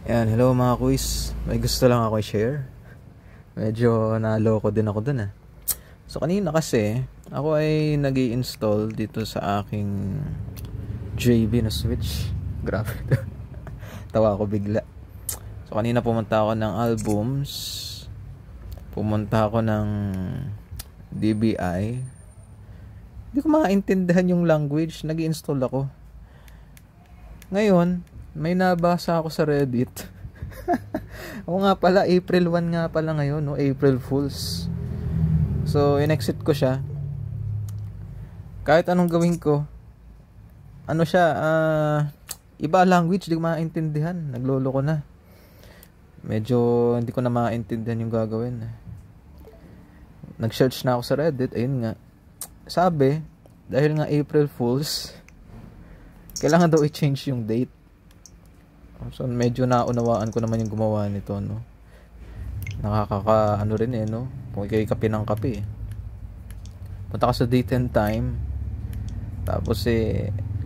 Yan, hello mga quiz. May gusto lang ako i-share. Medyo naloko din ako dun. So kanina kasi, ako ay nag-i-install dito sa aking JB na Switch. Grabe. Tawa ako bigla. So kanina pumunta ako ng albums. Pumunta ako ng DBI. Hindi ko maintindihan yung language. Nag-i-install ako. Ngayon, may nabasa ako sa Reddit. Oo nga pala, April 1 nga pala ngayon, no? April Fools. So, in-exit ko siya. Kahit anong gawin ko, ano siya, iba language, di ko maintindihan. Naglolo ko na. Medyo hindi ko na maintindihan yung gagawin. Nag-search na ako sa Reddit, ayun nga. Sabi, dahil nga April Fools, kailangan daw i-change yung date. So medyo naunawaan ko naman yung gumawa nito, no. Nakakaka ano rin no. Kung ikay kape ng kape. Punta ka sa date and time. Tapos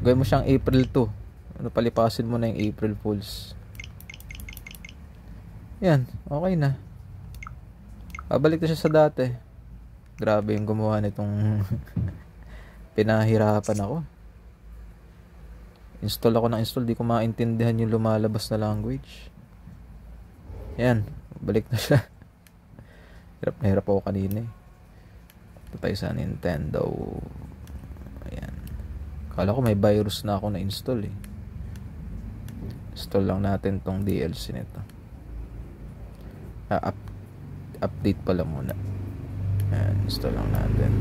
gawin mo siyang April 2. Ano, palipasin mo na yung April Fools. Yan, okay na. Babalik na siya sa dati. Grabe yung gumawa nitong pinahirapan ako. Install ako ng install, di ko maintindihan yung lumalabas na language. Yan, balik na siya. Hirap na hirap ako kanina Ito tayo sa Nintendo. Ayan. Kala ko may virus na ako na install Install lang natin tong DLC nito. Update pala muna. Ayan, install lang natin.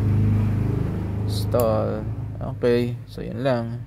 Install. Okay, so yun lang.